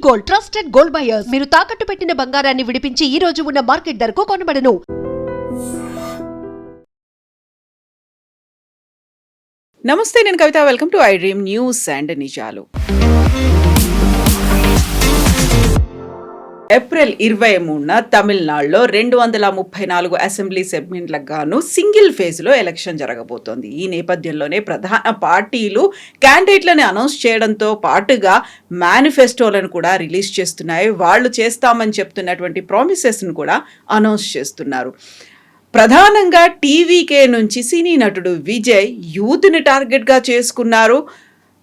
Gold, trusted gold buyers. మీరు తాకట్టు పెట్టిన బంగారాన్ని విడిపించి ఈ రోజు ఉన్న మార్కెట్ ధరకు కొనబడను. నమస్తే, నేను Kavitha. Welcome to iDream News and నిజాలు. ఏప్రిల్ 23న తమిళనాడులో 234 అసెంబ్లీ సెగ్మెంట్లకు గాను సింగిల్ ఫేజ్లో ఎలక్షన్ జరగబోతోంది. ఈ నేపథ్యంలోనే ప్రధాన పార్టీలు క్యాండిడేట్లను అనౌన్స్ చేయడంతో పాటుగా మేనిఫెస్టోలను కూడా రిలీజ్ చేస్తున్నాయి. వాళ్ళు చేస్తామని చెప్తున్నటువంటి ప్రామిసెస్ను కూడా అనౌన్స్ చేస్తున్నారు. ప్రధానంగా టీవీకే నుంచి సినీ నటుడు విజయ్ యూత్ని టార్గెట్గా చేసుకున్నారు.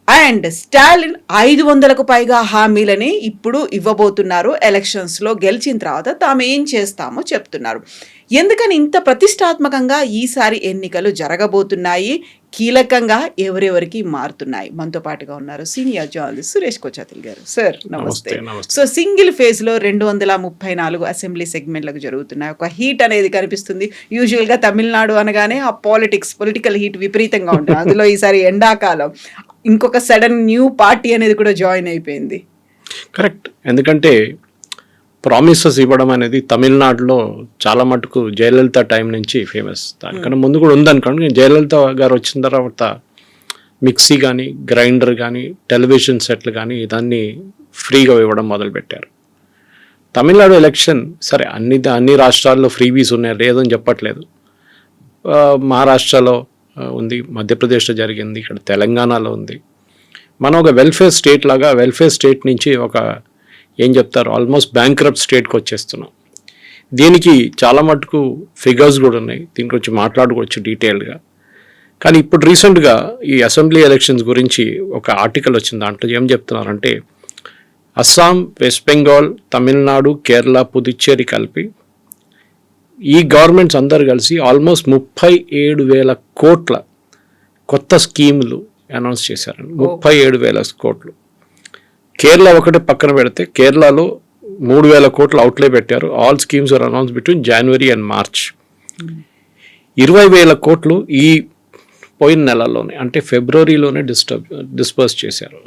అండ్ స్టాలిన్ 500కు పైగా హామీలని ఇప్పుడు ఇవ్వబోతున్నారు. ఎలక్షన్స్లో గెలిచిన తర్వాత తాము ఏం చేస్తామో చెప్తున్నారు. ఎందుకని ఇంత ప్రతిష్టాత్మకంగా ఈసారి ఎన్నికలు జరగబోతున్నాయి, కీలకంగా ఎవరెవరికి మారుతున్నాయి? మనతో పాటుగా ఉన్నారు సీనియర్ జర్నలిస్ట్ సురేష్ కోచాతిల్ గారు. సార్ నమస్తే. సో సింగిల్ ఫేజ్లో 234 అసెంబ్లీ సెగ్మెంట్లకు జరుగుతున్నాయి. ఒక హీట్ అనేది కనిపిస్తుంది. యూజువల్గా తమిళనాడు అనగానే ఆ పొలిటికల్ హీట్ విపరీతంగా ఉంటుంది. అందులో ఈసారి ఎండాకాలం ఇంకొక సడన్ న్యూ పార్టీ అనేది కూడా జాయిన్ అయిపోయింది. కరెక్ట్. ఎందుకంటే ప్రామిసెస్ ఇవ్వడం అనేది తమిళనాడులో చాలా మటుకు జయలలిత టైం నుంచి ఫేమస్. దానికన్నా ముందు కూడా ఉందనుకోండి. జయలలిత గారు వచ్చిన తర్వాత మిక్సీ కానీ, గ్రైండర్ కానీ, టెలివిజన్ సెట్లు కానీ ఇదాన్ని ఫ్రీగా ఇవ్వడం మొదలుపెట్టారు. తమిళనాడు ఎలక్షన్ సరే అన్ని రాష్ట్రాల్లో ఫ్రీబీస్ ఉన్నాయి, లేదని చెప్పట్లేదు. మహారాష్ట్రలో ఉంది, మధ్యప్రదేశ్లో జరిగింది, ఇక్కడ తెలంగాణలో ఉంది. మనం ఒక వెల్ఫేర్ స్టేట్ లాగా వెల్ఫేర్ స్టేట్ నుంచి ఒక ఏం చెప్తారు ఆల్మోస్ట్ బ్యాంక్రప్ట్ స్టేట్కి వచ్చేస్తున్నాం. దీనికి చాలా మటుకు ఫిగర్స్ కూడా ఉన్నాయి, దీని గురించి మాట్లాడుకోవచ్చు డీటెయిల్గా. కానీ ఇప్పుడు రీసెంట్గా ఈ అసెంబ్లీ ఎలక్షన్స్ గురించి ఒక ఆర్టికల్ వచ్చింది. దాంట్లో ఏం చెప్తున్నారంటే అస్సాం, వెస్ట్ బెంగాల్, తమిళనాడు, కేరళ, పుదుచ్చేరి కలిపి ఈ గవర్నమెంట్స్ అందరు కలిసి ఆల్మోస్ట్ 37,000 కోట్ల కొత్త స్కీములు అనౌన్స్ చేశారండి. 37,000 కోట్లు. కేరళ ఒకటే పక్కన పెడితే కేరళలో 3,000 కోట్లు అవుట్లే పెట్టారు. All schemes are announce between January and March. 20,000 కోట్లు ఈ పోయిన నెలలోనే అంటే ఫిబ్రవరిలోనే డిస్పర్స్ చేశారు.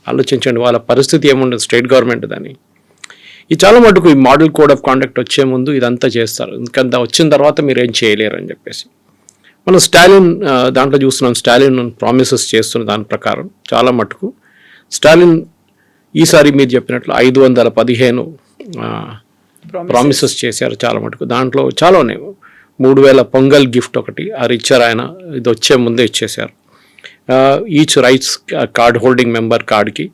ఆలోచించండి వాళ్ళ పరిస్థితి ఏముండదు స్టేట్ గవర్నమెంట్ దాన్ని. ఇది చాలా మటుకు ఈ మోడల్ కోడ్ ఆఫ్ కాండక్ట్ వచ్చే ముందు ఇదంతా చేస్తారు. ఎందుకంటే వచ్చిన తర్వాత మీరు ఏం చేయలేరు అని చెప్పేసి. మనం స్టాలిన్ దాంట్లో చూస్తున్నాం. స్టాలిన్ ప్రామిసెస్ చేస్తున్న దాని ప్రకారం చాలా మటుకు స్టాలిన్ ఈసారి మీరు చెప్పినట్లు 515 ప్రామిసెస్ చేశారు చాలా మటుకు. దాంట్లో చాలా ఉన్నాయి. 3,000 పొంగల్ గిఫ్ట్ ఒకటి అది ఇచ్చారు ఆయన, ఇది వచ్చే ముందే ఇచ్చేశారు. Each rights card holding member కార్డ్కి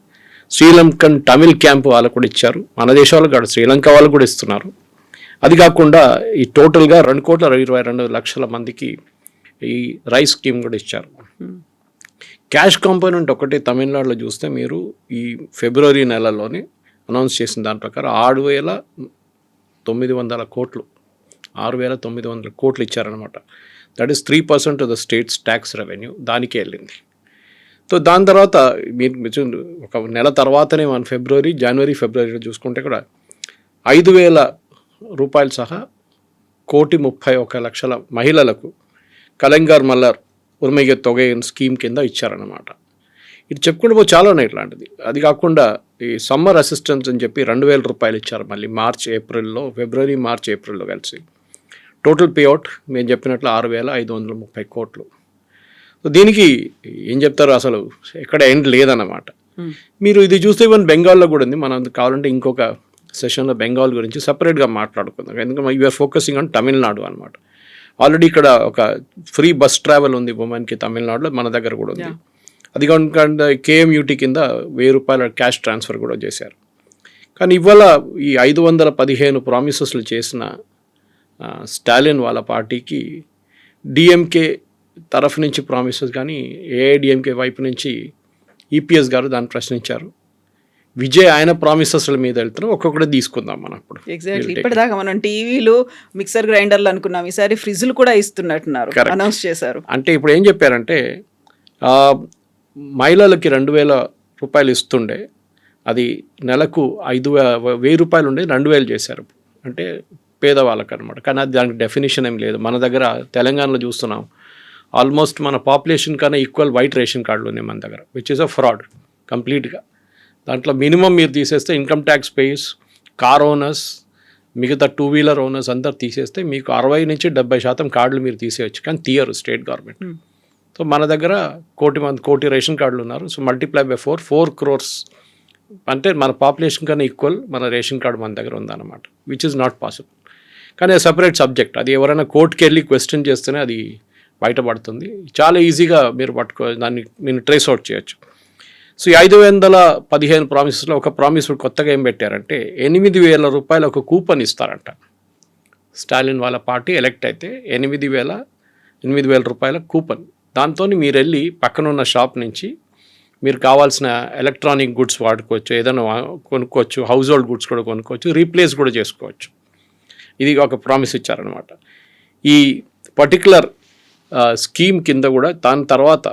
శ్రీలంకన్ తమిళ్ క్యాంప్ వాళ్ళకు కూడా ఇచ్చారు. మన దేశాలకు కాదు, శ్రీలంక వాళ్ళు కూడా ఇస్తున్నారు. అది కాకుండా ఈ టోటల్గా 2,22,00,000 మందికి ఈ రైస్ స్కీమ్ కూడా ఇచ్చారు. క్యాష్ కాంపోనెంట్ ఒకటి తమిళనాడులో చూస్తే మీరు ఈ ఫిబ్రవరి నెలలోనే అనౌన్స్ చేసిన దాని ప్రకారం 6,900 కోట్లు 6,900 కోట్లు ఇచ్చారనమాట. That is 3% of the states tax revenue దానికే వెళ్ళింది. సో దాని తర్వాత మీరు ఒక నెల తర్వాతనే మన జనవరి ఫిబ్రవరిలో చూసుకుంటే కూడా 5,000 రూపాయలు సహా 1,31,00,000 మహిళలకు కలంగార్ మల్లర్ ఉరిమయ్య తొగై స్కీమ్ కింద ఇచ్చారన్నమాట. ఇది చెప్పుకుంటూ చాలా ఉన్నాయి ఇట్లాంటిది. అది కాకుండా ఈ సమ్మర్ అసిస్టెన్స్ అని చెప్పి 2,000 రూపాయలు ఇచ్చారు మళ్ళీ ఫిబ్రవరి మార్చ్ ఏప్రిల్లో కలిసి. టోటల్ పేఅవుట్ మేము చెప్పినట్లు 6,530 కోట్లు. సో దీనికి ఏం చెప్తారు, అసలు ఎక్కడ ఎండ్ లేదన్నమాట. మీరు ఇది చూస్తే ఈవెన్ బెంగాల్లో కూడా ఉంది. మనం కావాలంటే ఇంకొక సెషన్లో బెంగాల్ గురించి సపరేట్గా మాట్లాడుకుందాం. ఎందుకంటే యూఆర్ ఫోకసింగ్ ఆన్ తమిళనాడు అనమాట. ఆల్రెడీ ఇక్కడ ఒక ఫ్రీ బస్ ట్రావెల్ ఉంది ఉమెన్కి తమిళనాడులో, మన దగ్గర కూడా ఉంది. అది కాకుండా కేఎంయూటీ కింద 1,000 రూపాయల క్యాష్ ట్రాన్స్ఫర్ కూడా చేశారు. కానీ ఇవాళ ఈ 515 ప్రామిసెస్లు చేసిన స్టాలిన్ వాళ్ళ పార్టీకి డిఎంకే తరఫు నుంచి ప్రామిసెస్ కానీ ఏఐడిఎంకే వైపు నుంచి ఈపీఎస్ గారు దాన్ని ప్రశ్నించారు. విజయ్ ఆయన ప్రామిసెస్ల మీద వెళ్తున్నాం, ఒక్కొక్కటి తీసుకుందాం మనం. ఇప్పుడు ఎగ్జాక్ట్లీ ఇప్పటిదాకా మనం టీవీలు, మిక్సర్ గ్రైండర్లు అనుకున్నాం, ఈసారి ఫ్రిడ్జ్లు కూడా ఇస్తున్నట్టున్నారు, అనౌన్స్ చేశారు. అంటే ఇప్పుడు ఏం చెప్పారంటే మహిళలకి 2,000 రూపాయలు ఇస్తుండే, అది నెలకు 1,000 రూపాయలు ఉండే 2,000 చేశారు. అంటే పేదవాళ్ళకి అనమాట. కానీ అది దానికి డెఫినేషన్ ఏం లేదు. మన దగ్గర తెలంగాణలో చూస్తున్నాం ఆల్మోస్ట్ మన పాపులేషన్ కన్నా ఈక్వల్ వైట్ రేషన్ కార్డులు ఉన్నాయి మన దగ్గర, విచ్ ఈస్ అ ఫ్రాడ్ కంప్లీట్గా. దాంట్లో మినిమం మీరు తీసేస్తే income tax pays, car owners, మిగతా 2 వీలర్ ఓనర్స్ అందరు తీసేస్తే మీకు 60 నుంచి 70% కార్డులు మీరు తీసేయచ్చు, కానీ తీయరు స్టేట్ గవర్నమెంట్. సో మన దగ్గర కోటి రేషన్ కార్డులు ఉన్నారు. సో మల్టిప్లై బై 4 crores అంటే మన పాపులేషన్ కన్నా ఈక్వల్ మన రేషన్ కార్డు మన దగ్గర ఉందన్నమాట, విచ్ ఇస్ నాట్ పాసిబుల్. కానీ అది సపరేట్ సబ్జెక్ట్. అది ఎవరైనా కోర్టుకి వెళ్ళి క్వశ్చన్ చేస్తేనే అది బయటపడుతుంది. చాలా ఈజీగా మీరు దాన్ని మీరు ట్రేస్ అవుట్ చేయొచ్చు. సో ఈ 515 ప్రామిసెస్లో ఒక ప్రామిస్ కొత్తగా ఏం పెట్టారంటే 8,000 రూపాయలు ఒక కూపన్ ఇస్తారంట. స్టాలిన్ వాళ్ళ పార్టీ ఎలక్ట్ అయితే 8,000 రూపాయల కూపన్. దాంతో మీరు వెళ్ళి పక్కన ఉన్న షాప్ నుంచి మీరు కావాల్సిన ఎలక్ట్రానిక్ గుడ్స్ వాడుకోవచ్చు, ఏదైనా కొనుక్కోవచ్చు, హౌస్ హోల్డ్ గుడ్స్ కూడా కొనుక్కోవచ్చు, రీప్లేస్ కూడా చేసుకోవచ్చు. ఇది ఒక ప్రామిస్ ఇచ్చారనమాట. ఈ పర్టికులర్ స్కీమ్ కింద కూడా దాని తర్వాత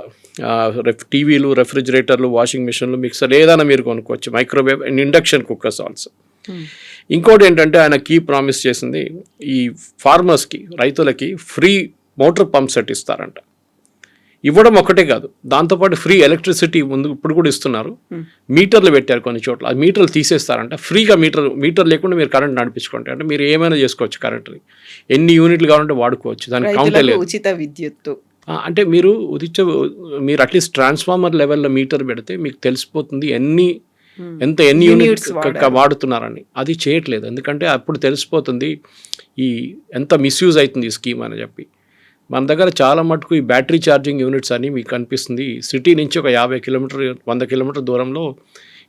టీవీలు, రెఫ్రిజిరేటర్లు, వాషింగ్ మిషన్లు, మిక్సర్ ఏదైనా మీరు కొనుక్కోవచ్చు, microwave and induction cookers also. ఇంకోటి ఏంటంటే ఆయన కీ ప్రామిస్ చేసింది ఈ ఫార్మర్స్కి, రైతులకి ఫ్రీ మోటార్ పంప్ సెట్ ఇస్తారంట. ఇవ్వడం ఒకటే కాదు, దాంతోపాటు ఫ్రీ ఎలక్ట్రిసిటీ ఇప్పుడు కూడా ఇస్తున్నారు. మీటర్లు పెట్టారు కొన్ని చోట్ల, ఆ మీటర్లు తీసేస్తారంట. ఫ్రీగా మీటర్ లేకుండా మీరు కరెంట్ నడిపించుకోండి, అంటే మీరు ఏమైనా చేసుకోవచ్చు, కరెంట్ని ఎన్ని యూనిట్లు కావాలంటే వాడుకోవచ్చు, దానికి కౌంటే లేదు. ఉచిత విద్యుత్తు అంటే మీరు అట్లీస్ట్ ట్రాన్స్ఫార్మర్ లెవెల్లో మీటర్ పెడితే మీకు తెలిసిపోతుంది ఎన్ని యూనిట్స్ వాడుతున్నారని. అది చేయట్లేదు, ఎందుకంటే అప్పుడు తెలిసిపోతుంది ఈ ఎంత మిస్యూజ్ అవుతుంది ఈ స్కీమ్ అని చెప్పి. మన దగ్గర చాలా మటుకు ఈ బ్యాటరీ ఛార్జింగ్ యూనిట్స్ అని మీకు కనిపిస్తుంది. సిటీ నుంచి ఒక 50 కిలోమీటర్ 100 కిలోమీటర్ దూరంలో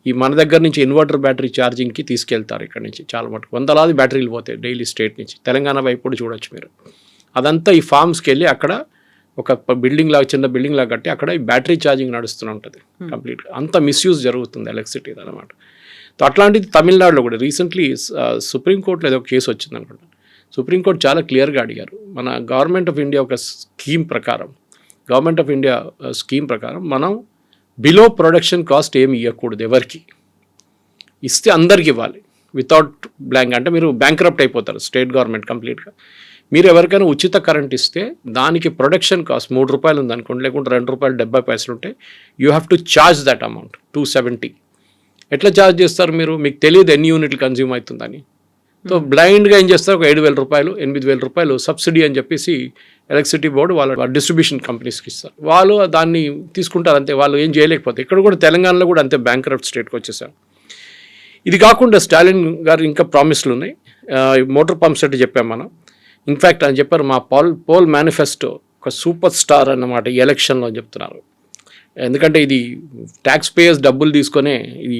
ఈ మన దగ్గర నుంచి ఇన్వర్టర్ బ్యాటరీ ఛార్జింగ్కి తీసుకెళ్తారు. ఇక్కడ నుంచి చాలా మటుకు వందలాది బ్యాటరీలు పోతాయి డైలీ స్టేట్ నుంచి. తెలంగాణ వైపు కూడా చూడొచ్చు మీరు. అదంతా ఈ ఫార్మ్స్కి వెళ్ళి అక్కడ ఒక చిన్న బిల్డింగ్ లాగా కట్టి అక్కడ ఈ బ్యాటరీ ఛార్జింగ్ నడుస్తూ ఉంటుంది కంప్లీట్గా. అంత మిస్యూజ్ జరుగుతుంది ఎలక్ట్రిసిటీ అనమాట. సో అట్లాంటిది తమిళనాడులో కూడా రీసెంట్లీ సుప్రీంకోర్టులో ఏదో కేసు వచ్చింది అనుకుంటా. సుప్రీంకోర్టు చాలా క్లియర్గా అడిగారు, మన గవర్నమెంట్ ఆఫ్ ఇండియా స్కీమ్ ప్రకారం మనం బిలో ప్రొడక్షన్ కాస్ట్ ఏమి ఇవ్వకూడదు, ఎవరికి ఇస్తే అందరికి ఇవ్వాలి వితౌట్ బ్లాంక్. అంటే మీరు బ్యాంక్రప్ట్ అయిపోతారు స్టేట్ గవర్నమెంట్ కంప్లీట్గా. మీరు ఎవరికైనా ఉచిత కరెంట్ ఇస్తే దానికి ప్రొడక్షన్ కాస్ట్ 3 రూపాయలు ఉందనుకోండి, లేకుంటే ₹2.70 ఉంటే you have to charge that amount 270. ఎట్లా ఛార్జ్ చేస్తారు మీరు? మీకు తెలియదు ఎన్ని యూనిట్లు కన్జ్యూమ్ అవుతుందని. సో బ్లైండ్గా ఏం చేస్తారు, ఒక 7,000 రూపాయలు 8,000 రూపాయలు సబ్సిడీ అని చెప్పేసి ఎలక్ట్రిసిటీ బోర్డు వాళ్ళ డిస్ట్రిబ్యూషన్ కంపెనీస్కి ఇస్తారు. వాళ్ళు దాన్ని తీసుకుంటారు అంతే, వాళ్ళు ఏం చేయలేకపోతే. ఇక్కడ కూడా తెలంగాణలో కూడా అంతే బ్యాంక్రప్ట్ స్టేట్కి వచ్చేసారు. ఇది కాకుండా స్టాలిన్ గారు ఇంకా ప్రామిస్లు ఉన్నాయి. మోటార్ పంప్ సెట్ చెప్పాం మనం. ఇన్ఫ్యాక్ట్ అని చెప్పారు, మా పోల్ మేనిఫెస్టో ఒక సూపర్ స్టార్ అన్నమాట ఈ ఎలక్షన్లో చెప్తున్నారు. ఎందుకంటే ఇది ట్యాక్స్ పేయర్స్ డబ్బులు తీసుకొనే ఈ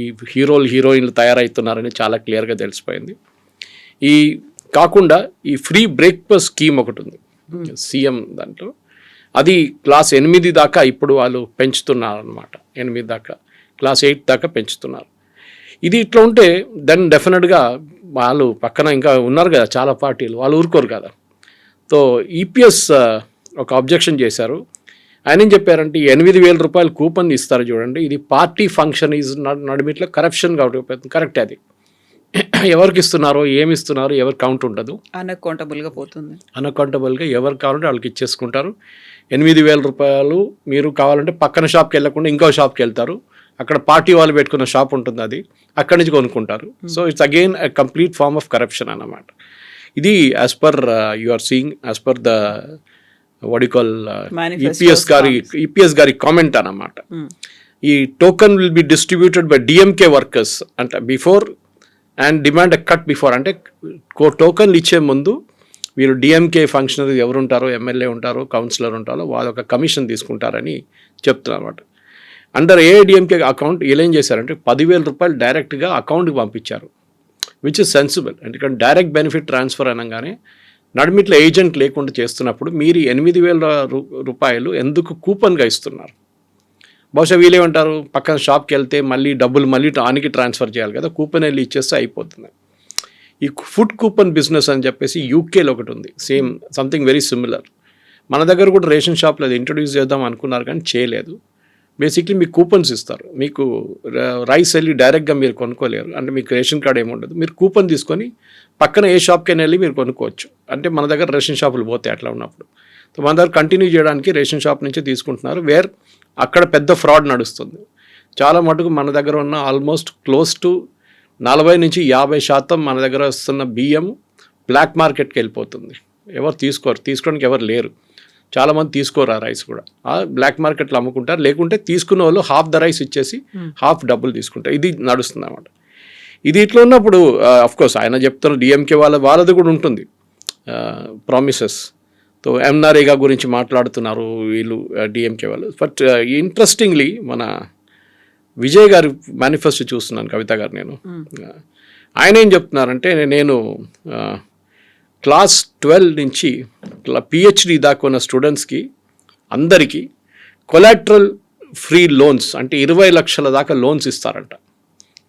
హీరోయిన్లు తయారవుతున్నారని చాలా క్లియర్గా తెలిసిపోయింది. ఈ కాకుండా ఈ ఫ్రీ బ్రేక్ఫాస్ట్ స్కీమ్ ఒకటి ఉంది సీఎం దాంట్లో, అది క్లాస్ 8 దాకా ఇప్పుడు వాళ్ళు పెంచుతున్నారు అనమాట. 8 దాకా, క్లాస్ 8 దాకా పెంచుతున్నారు. ఇది ఇట్లా ఉంటే దెన్ డెఫినెట్గా వాళ్ళు పక్కన ఇంకా ఉన్నారు కదా చాలా పార్టీలు, వాళ్ళు ఊరుకోరు కదా. సో ఈపీఎస్ ఒక అబ్జెక్షన్ చేశారు. ఆయన ఏం చెప్పారంటే 8,000 రూపాయలు కూపన్ ఇస్తారు చూడండి, ఇది పార్టీ ఫంక్షన్ ఈజ్ నడిమిట్లో కరప్షన్ కాబట్టి కరెక్ట్. అది ఎవరికి ఇస్తున్నారో ఏమి ఇస్తున్నారో ఎవరు కౌంట్ ఉండదు, అన్అకౌంటబుల్గా పోతుంది. అన్అకౌంటబుల్గా ఎవరు కావాలంటే వాళ్ళకి ఇచ్చేసుకుంటారు. 8,000 రూపాయలు మీరు కావాలంటే పక్కన షాప్కి వెళ్ళకుండా ఇంకో షాప్కి వెళ్తారు, అక్కడ పార్టీ వాళ్ళు పెట్టుకున్న షాప్ ఉంటుంది, అది అక్కడి నుంచి కొనుక్కుంటారు. So it's again a complete form of corruption అన్నమాట. ఇది as per you are seeing as per the what you call EPS గారి కామెంట్ అన్నమాట. ఈ token will be distributed by DMK workers అంటే before and demand a cut before. అంటే టోకన్లు ఇచ్చే ముందు మీరు డిఎంకే ఫంక్షనరీ ఎవరు ఉంటారో, ఎమ్మెల్యే ఉంటారో, కౌన్సిలర్ ఉంటారో వాళ్ళు ఒక కమిషన్ తీసుకుంటారని చెప్తున్నారు అన్నమాట. అండర్ ఏఐడిఎంకే అకౌంట్ వీళ్ళు ఏం చేశారంటే 10,000 రూపాయలు డైరెక్ట్గా అకౌంట్కి పంపించారు, విచ్ ఇస్ సెన్సిబుల్. ఎందుకంటే డైరెక్ట్ బెనిఫిట్ ట్రాన్స్ఫర్ అనగానే నడిమిట్లో ఏజెంట్ లేకుండా చేస్తున్నప్పుడు మీరు 8,000 రూపాయలు ఎందుకు కూపన్గా ఇస్తున్నారు? బహుశా వీళ్ళేమంటారు, పక్కన షాప్కి వెళ్తే డబ్బులు మళ్ళీ ఆనికి ట్రాన్స్ఫర్ చేయాలి కదా, కూపన్ వెళ్ళి ఇచ్చేస్తే అయిపోతుంది. ఈ ఫుడ్ కూపన్ బిజినెస్ అని చెప్పేసి యూకేలో ఒకటి ఉంది, సేమ్ సంథింగ్ వెరీ సిమిలర్. మన దగ్గర కూడా రేషన్ షాప్లో అది ఇంట్రొడ్యూస్ చేద్దాం అనుకున్నారు కానీ చేయలేదు. బేసిక్లీ మీకు కూపన్స్ ఇస్తారు, మీకు రైస్ వెళ్ళి డైరెక్ట్గా మీరు కొనుక్కోలేరు, అంటే మీకు రేషన్ కార్డ్ ఏముండదు, మీరు కూపన్ తీసుకొని పక్కన ఏ షాప్కైనా వెళ్ళి మీరు కొనుక్కోవచ్చు. అంటే మన దగ్గర రేషన్ షాపులు పోతాయి అట్లా ఉన్నప్పుడు. సో మన దగ్గర కంటిన్యూ చేయడానికి రేషన్ షాప్ నుంచి తీసుకుంటున్నారు, వేర్ అక్కడ పెద్ద ఫ్రాడ్ నడుస్తుంది. చాలా మటుకు మన దగ్గర ఉన్న ఆల్మోస్ట్ క్లోజ్ టు 40-50% మన దగ్గర వస్తున్న బియ్యం బ్లాక్ మార్కెట్కి వెళ్ళిపోతుంది. ఎవరు తీసుకోవడానికి ఎవరు లేరు. చాలామంది తీసుకోరు ఆ రైస్ కూడా. ఆ బ్లాక్ మార్కెట్లో అమ్ముకుంటారు, లేకుంటే తీసుకున్న వాళ్ళు హాఫ్ ద రైస్ ఇచ్చేసి హాఫ్ డబ్బులు తీసుకుంటారు. ఇది నడుస్తుంది అన్నమాట. ఇది ఇట్లా ఉన్నప్పుడు కోర్స్ ఆయన చెప్తున్న డిఎంకే వాళ్ళది కూడా ఉంటుంది ప్రామిసెస్. తో ఎంనారేగా గురించి మాట్లాడుతున్నారు వీళ్ళు డిఎంకే వాళ్ళు. బట్ ఇంట్రెస్టింగ్లీ మన విజయ్ గారి మేనిఫెస్టో చూస్తున్నాను, కవిత గారు. నేను ఆయన ఏం చెప్తున్నారంటే, నేను క్లాస్ 12 నుంచి పిహెచ్డి దాకా ఉన్న స్టూడెంట్స్కి అందరికీ కొలాటరల్ ఫ్రీ లోన్స్ అంటే 20 లక్షల దాకా లోన్స్ ఇస్తారంట.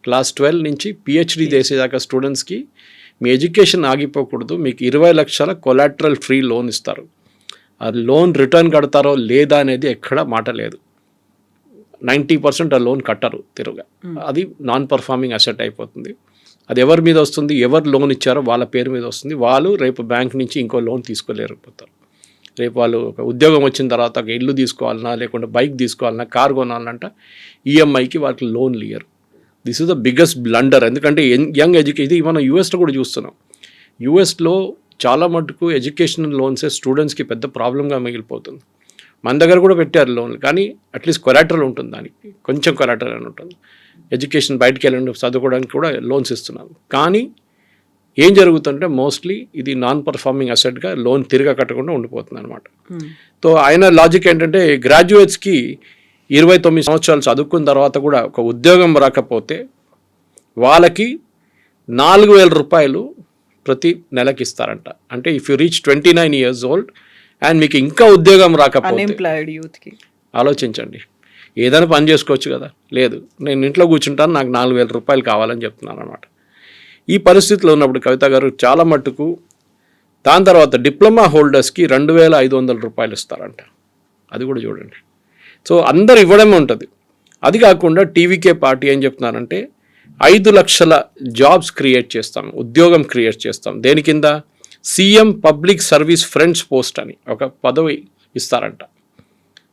క్లాస్ 12 నుంచి పిహెచ్డి చేసేదాకా స్టూడెంట్స్కి మీ ఎడ్యుకేషన్ ఆగిపోకూడదు, మీకు 20 లక్షల కొలాటరల్ ఫ్రీ లోన్ ఇస్తారు. ఆ లోన్ రిటర్న్ కడతారో లేదా అనేది ఎక్కడ మాట లేదు. 90% ఆ లోన్ కట్టరు తిరుగా. అది నాన్ పర్ఫార్మింగ్ అసెట్ అయిపోతుంది. అది ఎవరి మీద వస్తుంది, ఎవరు లోన్ ఇచ్చారో వాళ్ళ పేరు మీద వస్తుంది. వాళ్ళు రేపు బ్యాంక్ నుంచి ఇంకో లోన్ తీసుకోలేకపోతారు. రేపు వాళ్ళు ఒక ఉద్యోగం వచ్చిన తర్వాత ఒక ఇల్లు తీసుకోవాలన్నా, లేకుంటే బైక్ తీసుకోవాలన్నా, కార్ కొనాలంట ఈఎంఐకి వాళ్ళకి లోన్లు ఇయ్యరు. This is the biggest blunder. ఎందుకంటే యంగ్ ఇది మనం యూఎస్లో కూడా చూస్తున్నాం. యూఎస్లో చాలా మటుకు ఎడ్యుకేషనల్ లోన్సే స్టూడెంట్స్కి పెద్ద ప్రాబ్లంగా మిగిలిపోతుంది. మన దగ్గర కూడా పెట్టారు లోన్లు, కానీ అట్లీస్ట్ కొలాటరల్ ఉంటుంది, దానికి కొంచెం కొలాటరల్ అని ఉంటుంది. ఎడ్యుకేషన్ బయటికి వెళ్ళండి చదువుకోవడానికి కూడా లోన్స్ ఇస్తున్నాం. కానీ ఏం జరుగుతుంటే మోస్ట్లీ ఇది నాన్ పర్ఫార్మింగ్ అసెట్గా లోన్ తిరిగా కట్టకుండా ఉండిపోతుంది అనమాట. సో ఆయన లాజిక్ ఏంటంటే, గ్రాడ్యుయేట్స్కి 29 సంవత్సరాలు చదువుకున్న తర్వాత కూడా ఒక ఉద్యోగం రాకపోతే వాళ్ళకి 4,000 రూపాయలు ప్రతి నెలకి ఇస్తారంట. అంటే if you reach 29 years old and మీకు ఇంకా ఉద్యోగం రాకపోతే, అన్ఎంప్లాయిడ్ యూత్కి ఆలోచించండి, ఏదైనా పని చేసుకోవచ్చు కదా. లేదు, నేను ఇంట్లో కూర్చుంటాను, నాకు 4,000 రూపాయలు కావాలని చెప్తున్నాను అనమాట. ఈ పరిస్థితిలో ఉన్నప్పుడు కవిత గారు చాలా మట్టుకు దాని తర్వాత డిప్లొమా హోల్డర్స్కి 2,500 రూపాయలు ఇస్తారంట. అది కూడా చూడండి. సో అందరు ఇవ్వడమే ఉంటుంది. అది కాకుండా టీవీకే పార్టీ ఏం చెప్తున్నారంటే 5 లక్షల జాబ్స్ క్రియేట్ చేస్తాం, ఉద్యోగం క్రియేట్ చేస్తాం. దేని కింద? CM public service friends post అని ఒక పదవి ఇస్తారంట.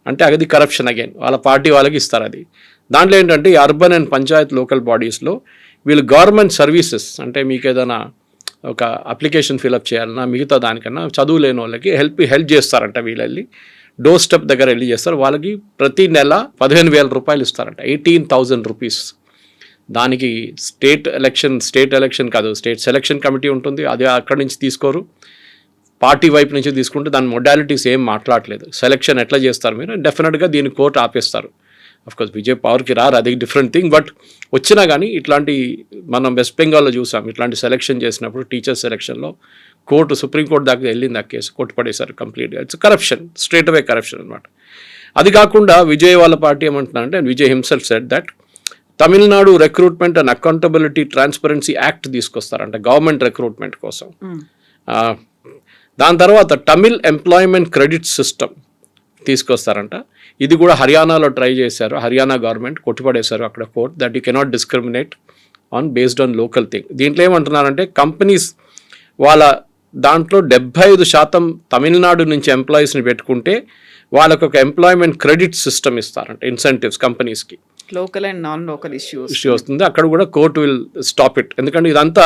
అంటే అది కరప్షన్ అగైన్, వాళ్ళ పార్టీ వాళ్ళకి ఇస్తారు. అది దాంట్లో ఏంటంటే ఈ అర్బన్ అండ్ పంచాయత్ లోకల్ బాడీస్లో వీళ్ళు గవర్నమెంట్ సర్వీసెస్, అంటే మీకు ఏదైనా ఒక అప్లికేషన్ ఫిలప్ చేయాలన్నా మిగతా దానికన్నా చదువు లేని వాళ్ళకి హెల్ప్ చేస్తారంట. వీళ్ళు వెళ్ళి డోర్ స్టెప్ దగ్గర వెళ్ళి చేస్తారు. వాళ్ళకి ప్రతి నెల 15,000 రూపాయలు ఇస్తారంట, 18,000 రూపీస్. దానికి స్టేట్ ఎలక్షన్ కాదు, స్టేట్ సెలక్షన్ కమిటీ ఉంటుంది, అది అక్కడి నుంచి తీసుకోరు, పార్టీ వైపు నుంచి తీసుకుంటే దాని మొడాలిటీస్ ఏం మాట్లాడలేదు. సెలక్షన్ ఎట్లా చేస్తారు మీరు, డెఫినెట్గా దీన్ని కోర్టు ఆపేస్తారు. అఫ్కోర్స్ విజయ్ పవర్కి రారు, అది డిఫరెంట్ థింగ్. బట్ వచ్చినా కానీ ఇట్లాంటి మనం వెస్ట్ బెంగాల్లో చూసాం, ఇట్లాంటి సెలక్షన్ చేసినప్పుడు టీచర్స్ సెలక్షన్లో కోర్టు సుప్రీంకోర్టు దాకా వెళ్ళింది, ఆ కేసు కొట్టుపడేశారు కంప్లీట్గా. It's corruption, straight away corruption అనమాట. అది కాకుండా విజయ్ వాళ్ళ పార్టీ ఏమంటున్నారంటే, Vijay himself said that Tamil Nadu recruitment and accountability transparency act తీసుకొస్తారంట గవర్నమెంట్ రిక్రూట్మెంట్ కోసం. దాని తర్వాత తమిళ్ ఎంప్లాయ్మెంట్ క్రెడిట్ సిస్టమ్ తీసుకొస్తారంట. ఇది కూడా హర్యానాలో ట్రై చేశారు, హర్యానా గవర్నమెంట్ కొట్టుపడేశారు అక్కడ court, that you cannot discriminate on based on local thing. దీంట్లో ఏమంటున్నారంటే కంపెనీస్ వాళ్ళ దాంట్లో 75% తమిళనాడు నుంచి ఎంప్లాయీస్ని పెట్టుకుంటే వాళ్ళకు ఒక ఎంప్లాయ్మెంట్ క్రెడిట్ సిస్టమ్ ఇస్తారంట, ఇన్సెంటివ్స్ కంపెనీస్కి. Local and non local issue వస్తుంది. అక్కడ కూడా కోర్టు విల్ స్టాప్ ఇట్. ఎందుకంటే ఇదంతా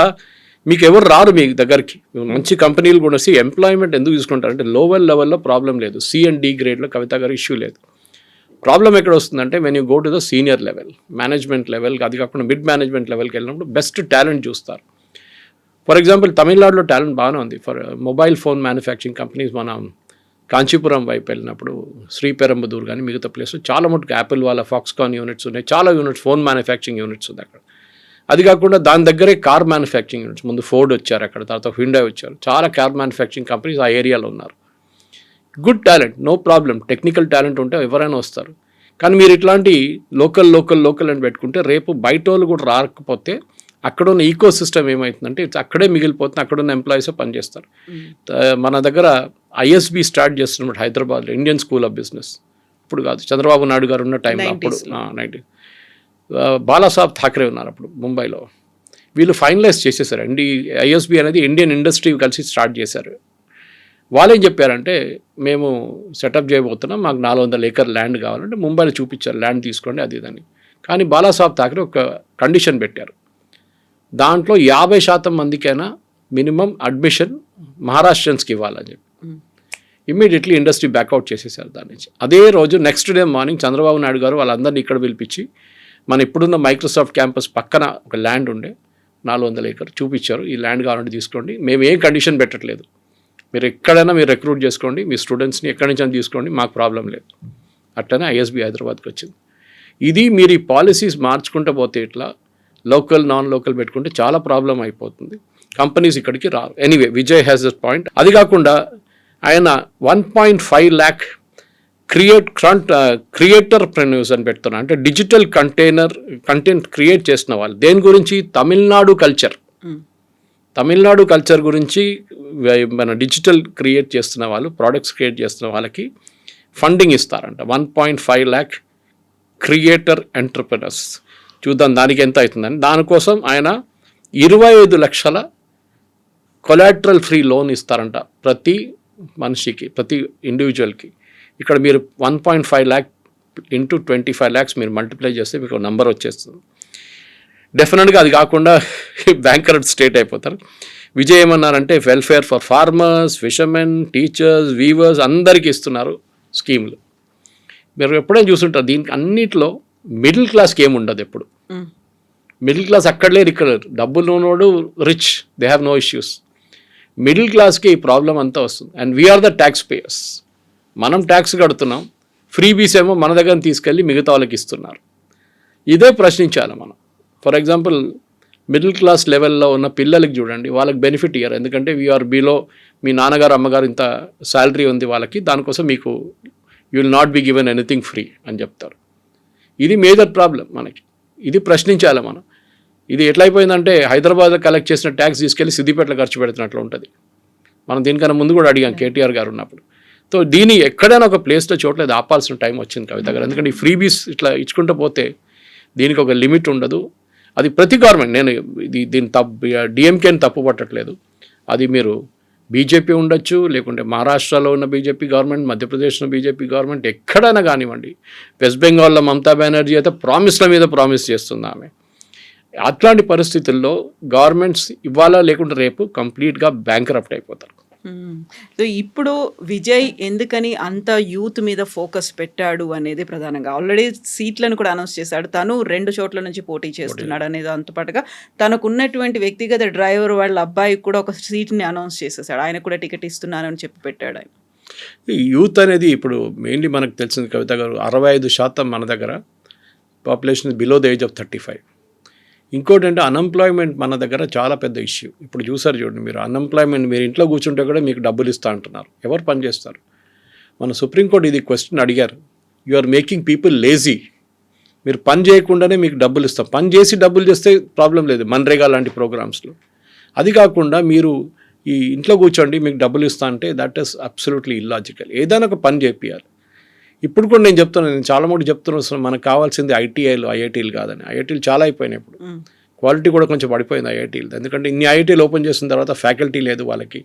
మీకు ఎవరు రారు మీ దగ్గరికి, మంచి కంపెనీలు కూడా ఎంప్లాయ్మెంట్ ఎందుకు తీసుకుంటారంటే లోవర్ లెవెల్లో ప్రాబ్లం లేదు, C and D గ్రేడ్లో కవిత గారు ఇష్యూ లేదు. ప్రాబ్లం ఎక్కడ వస్తుందంటే when you go to the senior level, management level, అది కాకుండా మిడ్ మేనేజ్మెంట్ లెవెల్కి వెళ్ళినప్పుడు బెస్ట్ టాలెంట్ చూస్తారు. ఫర్ ఎగ్జాంపుల్ తమిళనాడులో టాలెంట్ బాగానే ఉంది for mobile phone manufacturing companies. మనం కాంచీపురం వైపు వెళ్ళినప్పుడు శ్రీపెరంబదూర్ కానీ మిగతా ప్లేస్లో చాలా మటుకు యాపిల్ వాళ్ళ ఫాక్స్కాన్ యూనిట్స్ ఉన్నాయి, చాలా యూనిట్స్ ఫోన్ మ్యానుఫ్యాక్చరింగ్ యూనిట్స్ ఉంది అక్కడ. అది కాకుండా దాని దగ్గరే కార్ మ్యానుఫ్యాక్చరింగ్ యూనిట్స్, ముందు ఫోర్డ్ వచ్చారు అక్కడ, తర్వాత హ్యుండాయ్ వచ్చారు, చాలా కార్ మ్యానుఫ్యాక్చరింగ్ కంపెనీస్ ఆ ఏరియాలో ఉన్నారు. Good talent, no problem, technical talent ఉంటే ఎవరైనా వస్తారు. కానీ మీరు ఇట్లాంటి లోకల్ అని పెట్టుకుంటే రేపు బయట వాళ్ళు కూడా రాకపోతే అక్కడ ఉన్న ఈకో సిస్టమ్ ఏమవుతుందంటే అక్కడే మిగిలిపోతుంది, అక్కడున్న ఎంప్లాయీసే పనిచేస్తారు. మన దగ్గర ISB స్టార్ట్ చేస్తున్నప్పుడు హైదరాబాద్లో, ఇండియన్ స్కూల్ ఆఫ్ బిజినెస్, ఇప్పుడు కాదు చంద్రబాబు నాయుడు గారు ఉన్న టైంలో, అప్పుడు 90 బాలాసాహెబ్ ఠాక్రే ఉన్నారు అప్పుడు ముంబైలో. వీళ్ళు ఫైనలైజ్ చేసేసారు. ISB అనేది ఇండియన్ ఇండస్ట్రీ కలిసి స్టార్ట్ చేశారు. వాళ్ళు ఏం చెప్పారంటే, మేము సెటప్ చేయబోతున్నాం, మాకు 400 acre ల్యాండ్ కావాలంటే ముంబైలో చూపించారు, ల్యాండ్ తీసుకోండి అది ఇదని. కానీ బాలాసాహెబ్ థాకరే ఒక కండిషన్ పెట్టారు, దాంట్లో 50% మందికైనా మినిమం అడ్మిషన్ మహారాష్ట్రన్స్కి ఇవ్వాలని చెప్పి ఇమ్మీడియట్లీ ఇండస్ట్రీ బ్యాక్అవుట్ చేసేసారు దాని నుంచి. అదే రోజు next day morning Chandrababu Naidu గారు వాళ్ళందరినీ ఇక్కడ పిలిపించి మన ఇప్పుడున్న మైక్రోసాఫ్ట్ క్యాంపస్ పక్కన ఒక ల్యాండ్ ఉండే 400 ఏకర్ చూపించారు, ఈ ల్యాండ్ కావాలంటే తీసుకోండి, మేము ఏం కండిషన్ పెట్టట్లేదు, మీరు ఎక్కడైనా మీరు రిక్రూట్ చేసుకోండి, మీ స్టూడెంట్స్ని ఎక్కడి నుంచి అని తీసుకోండి, మాకు ప్రాబ్లం లేదు. అట్లనే ఐఎస్బి హైదరాబాద్కి వచ్చింది. ఇది మీరు ఈ పాలసీస్ మార్చుకుంటూ పోతే ఇట్లా లోకల్ నాన్ లోకల్ పెట్టుకుంటే చాలా ప్రాబ్లం అయిపోతుంది, కంపెనీస్ ఇక్కడికి రారు. Anyway Vijay has this point. అది కాకుండా ఆయన 1.5 lakh క్రియేటర్ ప్రెన్యూస్ అని పెడుతున్నా, అంటే డిజిటల్ కంటెంట్ క్రియేట్ చేసిన వాళ్ళు. దేని గురించి? తమిళనాడు కల్చర్ గురించి మన డిజిటల్ క్రియేట్ చేస్తున్న వాళ్ళు, ప్రోడక్ట్స్ క్రియేట్ చేస్తున్న వాళ్ళకి ఫండింగ్ ఇస్తారంట. 1.5 lakh క్రియేటర్ ఎంటర్ప్రెనర్స్. చూద్దాం దానికి ఎంత అవుతుందని. దానికోసం ఆయన 25 లక్షల కొలాటరల్ ఫ్రీ లోన్ ఇస్తారంట ప్రతి మనిషికి, ప్రతి ఇండివిజువల్కి. ఇక్కడ మీరు 1.5 lakh ఇంటూ 25 lakhs మీరు మల్టిప్లై చేస్తే మీకు నెంబర్ వచ్చేస్తుంది. డెఫినెట్గా అది కాకుండా బ్యాంకరప్ట్ స్టేట్ అయిపోతారు. విజయ్ ఏమన్నారంటే welfare for farmers, fishermen, teachers, weavers అందరికీ ఇస్తున్నారు స్కీమ్లు. మీరు ఎప్పుడైనా చూసుంటారు దీనికి అన్నిట్లో మిడిల్ క్లాస్కి ఏమి ఉండదు. ఎప్పుడు మిడిల్ క్లాస్ అక్కడ లేరు, ఇక్కడ లేరు. డబ్బులు ఉన్నోడు rich, they have no issues. Middle క్లాస్కి ఈ ప్రాబ్లం అంతా వస్తుంది. And we're the tax payers, మనం ట్యాక్స్ కడుతున్నాం, ఫ్రీ బీస్ ఏమో మన దగ్గర తీసుకెళ్ళి మిగతా వాళ్ళకి ఇస్తున్నారు. ఇదే ప్రశ్నించాలి మనం. ఫర్ ఎగ్జాంపుల్ మిడిల్ క్లాస్ లెవెల్లో ఉన్న పిల్లలకి చూడండి, వాళ్ళకి బెనిఫిట్ ఇయ్యారు, ఎందుకంటే వీఆర్ బిలో, మీ నాన్నగారు అమ్మగారు ఇంత శాలరీ ఉంది వాళ్ళకి, దానికోసం మీకు you will not be given anything free అని చెప్తారు. ఇది మేజర్ ప్రాబ్లం మనకి. ఇది ప్రశ్నించాలి మనం. ఇది ఎట్లయిపోయిందంటే హైదరాబాద్లో కలెక్ట్ చేసిన ట్యాక్స్ తీసుకెళ్ళి సిద్దిపేటలో ఖర్చు పెడుతున్నట్లు ఉంటుంది. మనం దీనికన్నా ముందు కూడా అడిగాం కేటీఆర్ గారు ఉన్నప్పుడు. సో దీన్ని ఎక్కడైనా ఒక ప్లేస్లో చోట్లేదు ఆపాల్సిన టైం వచ్చింది కవిత గారు. ఎందుకంటే ఈ ఫ్రీబీస్ ఇట్లా ఇచ్చుకుంటూ పోతే దీనికి ఒక లిమిట్ ఉండదు. అది ప్రతి గవర్నమెంట్, నేను దీన్ని డిఎంకేని తప్పు పట్టట్లేదు. అది మీరు బీజేపీ ఉండొచ్చు, లేకుంటే మహారాష్ట్రలో ఉన్న బీజేపీ గవర్నమెంట్, మధ్యప్రదేశ్లో బీజేపీ గవర్నమెంట్, ఎక్కడైనా కానివ్వండి. వెస్ట్ బెంగాల్లో మమతా బెనర్జీ అయితే ప్రామిస్ల మీద ప్రామిస్ చేస్తుంది ఆమె. అట్లాంటి పరిస్థితుల్లో గవర్నమెంట్స్ ఇవాళ లేకుంటే రేపు కంప్లీట్గా బ్యాంక్రప్ట్ అయిపోతారు. సో ఇప్పుడు విజయ్ ఎందుకని అంత యూత్ మీద ఫోకస్ పెట్టాడు అనేది ప్రధానంగా, ఆల్రెడీ సీట్లను కూడా అనౌన్స్ చేశాడు, తను 2 చోట్ల నుంచి పోటీ చేస్తున్నాడు అనేది అంతపాటుగా తనకున్నటువంటి వ్యక్తిగత డ్రైవర్ వాళ్ళ అబ్బాయికి కూడా ఒక సీట్ని అనౌన్స్ చేసేసాడు, ఆయన కూడా టికెట్ ఇస్తున్నాను అని చెప్పి పెట్టాడు ఆయన. యూత్ అనేది ఇప్పుడు మెయిన్లీ మనకు తెలిసింది కవిత గారు, 65% మన దగ్గర population below the age of 35. ఇంకోటి అంటే అన్ఎంప్లాయ్మెంట్ మన దగ్గర చాలా పెద్ద ఇష్యూ. ఇప్పుడు చూసారు చూడండి మీరు, అన్ఎంప్లాయ్మెంట్ మీరు ఇంట్లో కూర్చుంటే కూడా మీకు డబ్బులు ఇస్తా అంటున్నారు, ఎవరు పని చేస్తారు? మన సుప్రీంకోర్టు ఇది క్వశ్చన్ అడిగారు, you are making people lazy, మీరు పని చేయకుండానే మీకు డబ్బులు ఇస్తాం, పని చేసి డబ్బులు చేస్తే ప్రాబ్లం లేదు మన్రేగా లాంటి ప్రోగ్రామ్స్లో. అది కాకుండా మీరు ఈ ఇంట్లో కూర్చోండి మీకు డబ్బులు ఇస్తా అంటే దట్ ఈస్ అబ్సల్యూట్లీ ఇల్లాజికల్. ఏదైనా ఒక పని చేపియాలి. ఇప్పుడు కూడా నేను చెప్తున్నాను, నేను చాలా మటుకు చెప్తున్నాను, మనకు కావాల్సింది ఐఐటీలు కాదని. ఐఐటీలు చాలా అయిపోయినాయి ఇప్పుడు, క్వాలిటీ కూడా కొంచెం పడిపోయింది ఐఐటీలు. ఎందుకంటే ఇన్ని ఐఐటీలు ఓపెన్ చేసిన తర్వాత ఫ్యాకల్టీ లేదు, వాళ్ళకి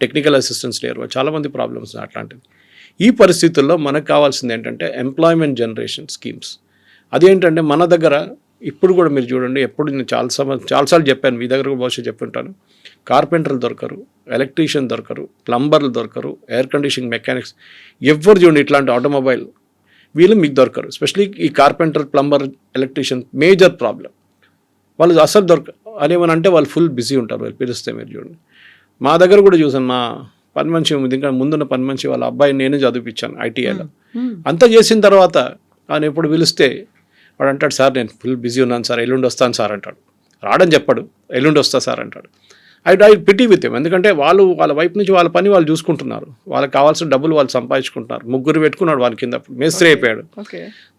టెక్నికల్ అసిస్టెంట్స్ లేరు, చాలామంది ప్రాబ్లమ్స్ అట్లాంటిది. ఈ పరిస్థితుల్లో మనకు కావాల్సింది ఏంటంటే ఎంప్లాయ్మెంట్ జనరేషన్ స్కీమ్స్. అదేంటంటే మన దగ్గర ఇప్పుడు కూడా మీరు చూడండి, ఎప్పుడు నేను చాలాసార్లు చెప్పాను, మీ దగ్గర బహుశా చెప్పుంటాను, కార్పెంటర్లు దొరకరు, ఎలక్ట్రీషియన్ దొరకరు, ప్లంబర్లు దొరకరు, ఎయిర్ కండిషనింగ్ మెకానిక్స్, ఎవరు చూడండి ఇట్లాంటి ఆటోమొబైల్ వీళ్ళు మీకు దొరకరు. ఎస్పెషలీ ఈ carpenter, plumber, electrician major problem. వాళ్ళు అసలు అదేమని అంటే వాళ్ళు ఫుల్ బిజీ ఉంటారు, వాళ్ళు పిలిస్తే మీరు చూడండి. మా దగ్గర కూడా చూసాను, మా పని మనిషి ఇంకా ముందున్న పని మనిషి వాళ్ళ అబ్బాయిని నేనే చదివిపించాను ఐటీఐలో. అంతా చేసిన తర్వాత ఆయన ఎప్పుడు పిలిస్తే వాడు అంటాడు, సార్ నేను ఫుల్ బిజీ ఉన్నాను సార్, ఎల్లుండి వస్తాను సార్ అంటాడు. రాడని చెప్పాడు, ఎల్లుండి వస్తా సార్ అంటాడు. I pity with him. ఎందుకంటే వాళ్ళ వైపు నుంచి వాళ్ళ పని వాళ్ళు చూసుకుంటున్నారు, వాళ్ళకి కావాల్సిన డబ్బులు వాళ్ళు సంపాదించుకుంటున్నారు. 3 పెట్టుకున్నాడు వాళ్ళ కింద, మేస్త్రి అయిపోయాడు.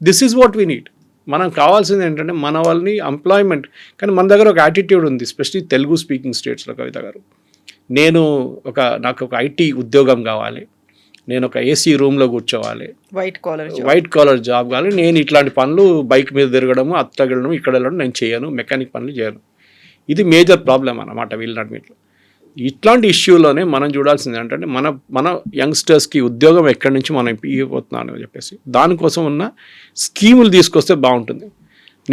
This is what we need. మనం కావాల్సింది ఏంటంటే మన వాళ్ళని ఎంప్లాయ్మెంట్. కానీ మన దగ్గర ఒక యాటిట్యూడ్ ఉంది, ఎస్పెషలీ తెలుగు స్పీకింగ్ స్టేట్స్లో కవిత గారు. నాకు ఒక ఐటీ ఉద్యోగం కావాలి, నేను ఒక ఏసీ రూమ్లో కూర్చోవాలి, వైట్ కాలర్ జాబ్ కావాలి, నేను ఇట్లాంటి పనులు బైక్ మీద తిరగడము, అత్తగడము, ఇక్కడ వెళ్ళడం నేను చేయను, మెకానిక్ పనులు చేయను. ఇది మేజర్ ప్రాబ్లం అన్నమాట వీళ్ళన్నింటిలో. ఇట్లాంటి ఇష్యూలోనే మనం చూడాల్సింది ఏంటంటే మన యంగ్స్టర్స్కి ఉద్యోగం ఎక్కడి నుంచి మనం ఇవ్వబోతున్నాను అని చెప్పేసి దానికోసం ఉన్న స్కీములు తీసుకొస్తే బాగుంటుంది.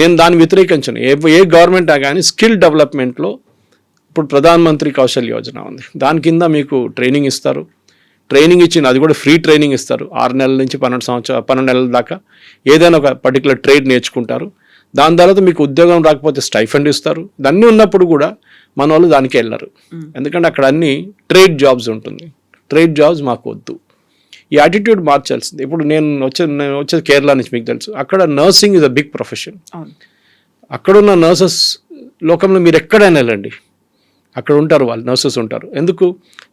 నేను దాన్ని వ్యతిరేకించను. ఏ గవర్నమెంట్ కానీ స్కిల్ డెవలప్మెంట్లో ఇప్పుడు ప్రధానమంత్రి కౌశల్ యోజన ఉంది, దాని కింద మీకు ట్రైనింగ్ ఇస్తారు. ట్రైనింగ్ ఇచ్చిన అది కూడా ఫ్రీ ట్రైనింగ్ ఇస్తారు. 6 నెలల నుంచి 12 నెలల దాకా ఏదైనా ఒక పర్టికులర్ ట్రేడ్ నేర్చుకుంటారు. దాని తర్వాత మీకు ఉద్యోగం రాకపోతే స్టైఫండ్ ఇస్తారు. దాన్ని ఉన్నప్పుడు కూడా మన వాళ్ళు దానికి వెళ్ళరు, ఎందుకంటే అక్కడ అన్ని ట్రేడ్ జాబ్స్ ఉంటుంది. ట్రేడ్ జాబ్స్ మాకు వద్దు. ఈ యాటిట్యూడ్ మార్చాల్సింది. ఇప్పుడు నేను వచ్చేది కేరళ నుంచి, మీకు తెలుసు, అక్కడ nursing is a big profession. అక్కడున్న నర్సెస్ లోకంలో మీరు ఎక్కడైనా వెళ్ళండి, అక్కడ ఉంటారు వాళ్ళు, నర్సెస్ ఉంటారు. ఎందుకు?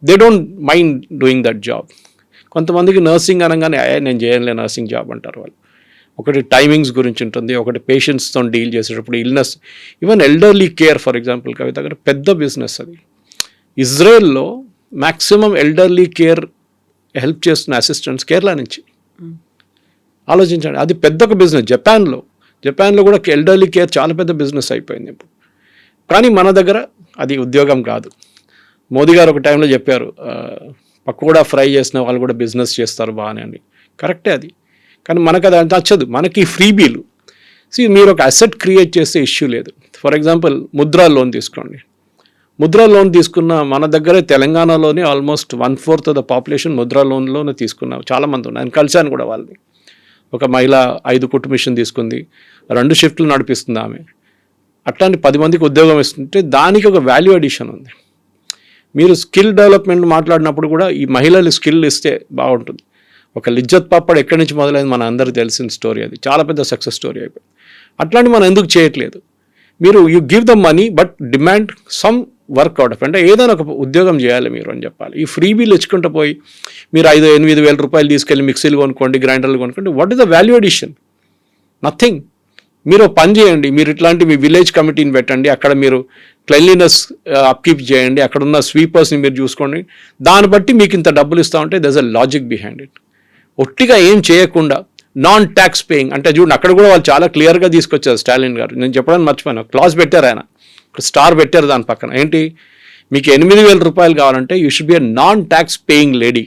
They don't mind doing that job. కొంతమందికి నర్సింగ్ అనగానే నేను చేయనులే నర్సింగ్ జాబ్ అంటారు వాళ్ళు. ఒకటి టైమింగ్స్ గురించి ఉంటుంది, ఒకటి పేషెంట్స్తో డీల్ చేసేటప్పుడు illness, even elderly care for example Kavitha గారు పెద్ద బిజినెస్ అది. ఇజ్రాయెల్లో మ్యాక్సిమం ఎల్డర్లీ కేర్ హెల్ప్ చేస్తున్న అసిస్టెంట్స్ కేరళ నుంచి. ఆలోచించండి, అది పెద్ద ఒక బిజినెస్. జపాన్లో కూడా ఎల్డర్లీ కేర్ చాలా పెద్ద బిజినెస్ అయిపోయింది ఇప్పుడు. కానీ మన దగ్గర అది ఉద్యోగం కాదు. మోదీ గారు ఒక టైంలో చెప్పారు, పకోడా ఫ్రై చేసిన వాళ్ళు కూడా బిజినెస్ చేస్తారు బాగానే అని. కరెక్టే అది, కానీ మనకు అది నచ్చదు. మనకి ఫ్రీబీలు. మీరు ఒక అసెట్ క్రియేట్ చేస్తే ఇష్యూ లేదు. ఫర్ ఎగ్జాంపుల్ ముద్రా లోన్ తీసుకోండి. ముద్రా లోన్ తీసుకున్న మన దగ్గరే తెలంగాణలోనే almost 1/4 of the population Mudra లోన్లోనే తీసుకున్నాం. చాలామంది ఉన్నారు, నేను కలిశాను కూడా వాళ్ళని. ఒక మహిళ 5 కుట్టు మిషన్ తీసుకుంది, 2 షిఫ్ట్లు నడిపిస్తుంది ఆమె. అట్లాంటి 10 మందికి ఉద్యోగం ఇస్తుంటే దానికి ఒక వాల్యూ అడిషన్ ఉంది. మీరు స్కిల్ డెవలప్మెంట్ మాట్లాడినప్పుడు కూడా ఈ మహిళలు స్కిల్ ఇస్తే బాగుంటుంది. ఒక లిజ్జత్ పాపడ్ ఎక్కడి నుంచి మొదలైంది మన అందరికీ తెలిసిన స్టోరీ, అది చాలా పెద్ద సక్సెస్ స్టోరీ అయిపోయింది. అట్లాంటి మనం ఎందుకు చేయట్లేదు? మీరు you give the money but demand some work out of, అంటే ఏదైనా ఒక ఉద్యోగం చేయాలి మీరు అని చెప్పాలి. ఈ ఫ్రీ బిల్ ఇచ్చుకుంటూ పోయి మీరు 5-8 వేల రూపాయలు తీసుకెళ్ళి మిక్సీలు కొనుక్కోండి, గ్రైండర్లు కొనుక్కోండి. What is the value addition? Nothing. మీరు పని చేయండి, మీరు ఇట్లాంటి మీ విలేజ్ కమిటీని పెట్టండి, అక్కడ మీరు క్లెన్లీనెస్ అప్కీప్ చేయండి, అక్కడ ఉన్న స్వీపర్స్ని మీరు చూసుకోండి, దాన్ని బట్టి మీకు ఇంత డబ్బులు ఇస్తా ఉంటే దర్స్ అ లాజిక్ బిహైండ్ ఇట్. ఒట్టిగా ఏం చేయకుండా నాన్ ట్యాక్స్ పేయింగ్ అంటే చూడండి, అక్కడ కూడా వాళ్ళు చాలా క్లియర్గా తీసుకొచ్చారు స్టాలిన్ గారు. నేను చెప్పడానికి మర్చిపోయాను, క్లాస్ పెట్టారు ఆయన, స్టార్ పెట్టారు దాని పక్కన. ఏంటి? మీకు 8,000 రూపాయలు కావాలంటే you should be a non tax paying lady.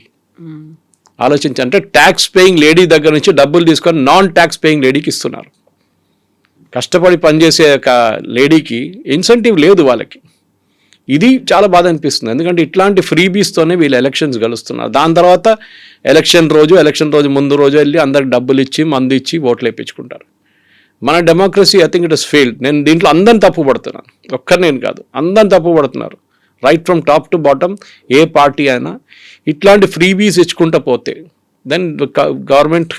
ఆలోచించి, అంటే ట్యాక్స్ పేయింగ్ లేడీ దగ్గర నుంచి డబ్బులు తీసుకొని నాన్ ట్యాక్స్ పేయింగ్ లేడీకి ఇస్తున్నారు. కష్టపడి పనిచేసే ఒక లేడీకి ఇన్సెంటివ్ లేదు వాళ్ళకి. ఇది చాలా బాధ అనిపిస్తుంది, ఎందుకంటే ఇట్లాంటి ఫ్రీబీస్తోనే వీళ్ళు ఎలక్షన్స్ గెలుస్తున్నారు. దాని తర్వాత ఎలక్షన్ రోజు ముందు రోజు వెళ్ళి అందరికి డబ్బులు ఇచ్చి మందు ఇచ్చి ఓట్లు వేయించుకుంటారు. మన democracy I think it is failed. నేను దీంట్లో అందరిని తప్పు పడుతున్నాను, ఒక్కరినేం కాదు, అందరిని తప్పు పడుతున్నారు. Right from top to bottom A party అయినా ఇట్లాంటి ఫ్రీబీస్ ఇచ్చుకుంటూ పోతే దెన్ గవర్నమెంట్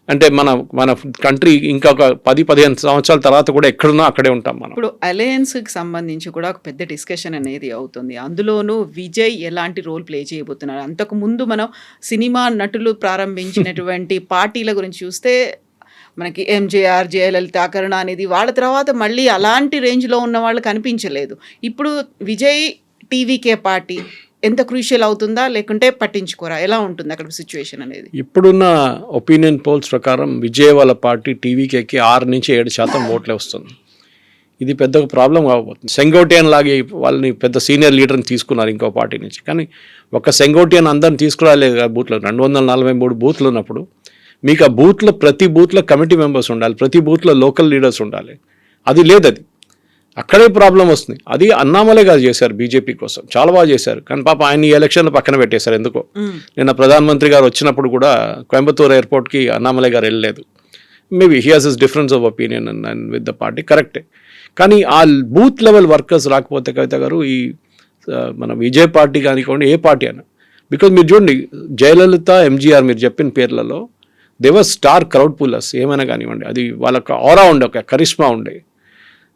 అంటే మన కంట్రీ ఇంకొక 10-15 సంవత్సరాల తర్వాత కూడా ఎక్కడున్నా అక్కడే ఉంటాం మనం. ఇప్పుడు అలయన్స్కి సంబంధించి కూడా ఒక పెద్ద డిస్కషన్ అనేది అవుతుంది. అందులోనూ విజయ్ ఎలాంటి రోల్ ప్లే చేయబోతున్నారు? అంతకుముందు మనం సినిమా నటులు ప్రారంభించినటువంటి పార్టీల గురించి చూస్తే మనకి ఎంజేఆర్, జయలలిత, కరుణ అనేది వాళ్ళ తర్వాత మళ్ళీ అలాంటి రేంజ్లో ఉన్న వాళ్ళు కనిపించలేదు. ఇప్పుడు విజయ్ టీవీకే పార్టీ ఎంత క్రూషియల్ అవుతుందా, లేకుంటే పట్టించుకోరా? ఎలా ఉంటుంది అక్కడ సిచ్యువేషన్ అనేది? ఇప్పుడున్న ఒపీనియన్ పోల్స్ ప్రకారం విజయ్ వాళ్ళ పార్టీ టీవీకేకి 6-7% ఓట్లే వస్తుంది. ఇది పెద్ద ప్రాబ్లం కాబోతుంది. సెంగోటియన్ లాగే వాళ్ళని పెద్ద సీనియర్ లీడర్ని తీసుకున్నారు ఇంకో పార్టీ నుంచి, కానీ ఒక సెంగోటియన్ అందరిని తీసుకురాలేదు. బూత్లో 243 బూత్లు ఉన్నప్పుడు మీకు ఆ బూత్లో ప్రతి బూత్లో కమిటీ మెంబర్స్ ఉండాలి, ప్రతి బూత్లో లోకల్ లీడర్స్ ఉండాలి. అది లేదు, అది అక్కడే ప్రాబ్లం వస్తుంది. అది అన్నామలై గారు చేశారు బీజేపీ కోసం, చాలా బాగా చేశారు. కానీ పాప ఆయన ఈ ఎలక్షన్లో పక్కన పెట్టేశారు ఎందుకో. నిన్న ప్రధానమంత్రి గారు వచ్చినప్పుడు కూడా కోయంబత్తూర్ ఎయిర్పోర్ట్కి అన్నామలై గారు వెళ్ళలేదు. Maybe he has his difference of opinion and with the party, కరెక్టే. కానీ ఆ బూత్ లెవెల్ వర్కర్స్ రాకపోతే కవిత గారు ఈ మన విజయ్ పార్టీ కానివ్వండి ఏ పార్టీ అయినా, బికాజ్ మీరు చూడండి జయలలిత, ఎంజీఆర్ మీరు చెప్పిన పేర్లలో దేవర్ స్టార్ క్రౌడ్ పుల్లర్స్ ఏమైనా కానివ్వండి, అది వాళ్ళకి ఆరా ఉండే, ఒక కరిష్మా ఉండే.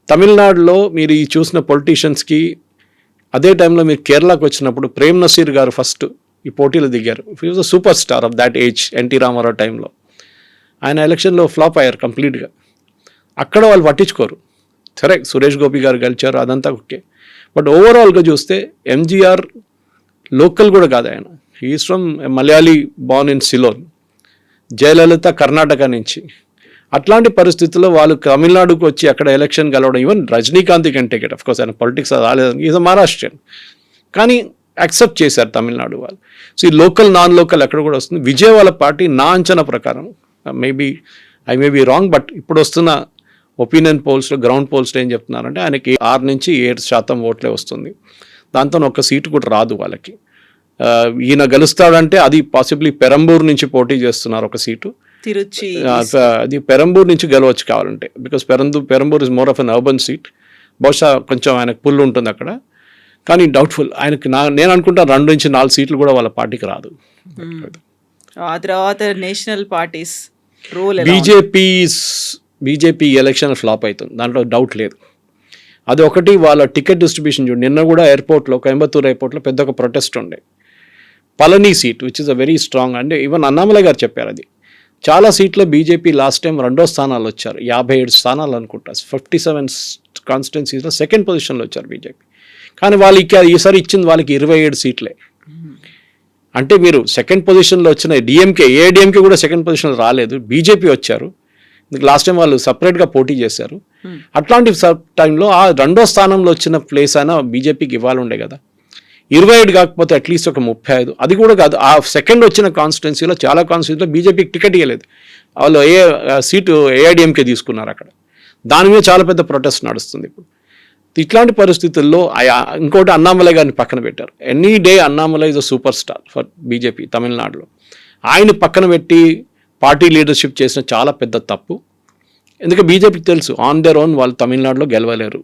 తమిళనాడులో మీరు ఈ చూసిన పొలిటీషియన్స్కి అదే టైంలో మీరు కేరళకు వచ్చినప్పుడు ప్రేమ్ నసీర్ గారు ఫస్ట్ ఈ పోటీలో దిగారు. He was a super star of that age. NT Rama Rao టైంలో ఆయన ఎలక్షన్లో ఫ్లాప్ అయ్యారు కంప్లీట్గా. అక్కడ వాళ్ళు పట్టించుకోరు. సరే సురేష్ గోపి గారు గెలిచారు, అదంతా ఓకే. బట్ ఓవరాల్గా చూస్తే ఎంజీఆర్ లోకల్ కూడా కాదు, ఆయన he is from Malayali born in Ceylon. Jayalalithaa Karnataka నుంచి. అట్లాంటి పరిస్థితుల్లో వాళ్ళు తమిళనాడుకు వచ్చి అక్కడ ఎలక్షన్ గెలవడం, even Rajinikanth can take it. Of course ఆయన పొలిటిక్స్ రాలేదు, ఈజ్ మహారాష్ట్రియన్, కానీ యాక్సెప్ట్ చేశారు తమిళనాడు వాళ్ళు. సో ఈ లోకల్ నాన్ లోకల్ ఎక్కడ కూడా వస్తుంది. విజయ్ వాళ్ళ పార్టీ నా అంచనా ప్రకారం, I may be wrong, but ఇప్పుడు వస్తున్న ఒపీనియన్ పోల్స్లో, గ్రౌండ్ పోల్స్లో ఏం చెప్తున్నారంటే ఆయనకి 6 నుంచి 7% ఓట్లే వస్తుంది. దాంతో ఒక్క సీటు కూడా రాదు వాళ్ళకి. ఈయన గెలుస్తాడంటే అది పాసిబ్లీ పెరంబూర్ నుంచి పోటీ చేస్తున్నారు ఒక సీటు. తిరుచి అది పెరంబూర్ నుంచి గెలవచ్చు కావాలంటే, because Perambur is more of an urban seat. బహుశా కొంచెం ఆయనకు పుల్ ఉంటుంది అక్కడ, కానీ డౌట్ఫుల్. ఆయనకి నేను అనుకుంటా 2 నుంచి 4 సీట్లు కూడా వాళ్ళ పార్టీకి రాదు. ఆ తర్వాత national parties role BJP election flop అవుతుంది, దాంట్లో డౌట్ లేదు. అది ఒకటి. వాళ్ళ టికెట్ డిస్ట్రిబ్యూషన్ చూడండి, నిన్న కూడా ఎయిర్పోర్ట్లో, కోయంబత్తూర్ ఎయిర్పోర్ట్లో పెద్ద ఒక ప్రొటెస్ట్ ఉండే. Palani seat which is a very strong, అంటే ఈవెన్ అన్నామలై గారు చెప్పారు అది. చాలా సీట్లో బీజేపీ లాస్ట్ టైం 2వ స్థానాలు వచ్చారు, 57 స్థానాలు అనుకుంటా, 57 కాన్స్టిట్యున్సీస్లో 2nd పొజిషన్లో వచ్చారు బీజేపీ. కానీ వాళ్ళకి ఈసారి ఇచ్చింది వాళ్ళకి 27 సీట్లే. అంటే మీరు 2nd పొజిషన్లో వచ్చిన ఏఐడిఎంకే కూడా 2nd పొజిషన్లో రాలేదు, బీజేపీ వచ్చారు. లాస్ట్ టైం వాళ్ళు సపరేట్గా పోటీ చేశారు. అట్లాంటి టైంలో ఆ 2వ స్థానంలో వచ్చిన ప్లేస్ అయినా బీజేపీకి ఇవ్వాలి ఉండే కదా. 27 కాకపోతే అట్లీస్ట్ ఒక 35. అది కూడా కాదు, ఆ 2nd వచ్చిన కాన్స్టిట్యున్సీలో చాలా కాన్స్టిట్యున్సీలో బీజేపీకి టికెట్ ఇవ్వలేదు. వాళ్ళు సీటు ఏఐడిఎంకే తీసుకున్నారు అక్కడ. దాని మీద చాలా పెద్ద ప్రొటెస్ట్ నడుస్తుంది ఇప్పుడు. ఇట్లాంటి పరిస్థితుల్లో ఇంకోటి అన్నామలై గారిని పక్కన పెట్టారు. Any day Annamalai is a super star for BJP తమిళనాడులో. ఆయన పక్కన పెట్టి పార్టీ లీడర్షిప్ చేసిన చాలా పెద్ద తప్పు. ఎందుకంటే బీజేపీకి తెలుసు ఆన్ దేర్ ఓన్ వాళ్ళు తమిళనాడులో గెలవలేరు.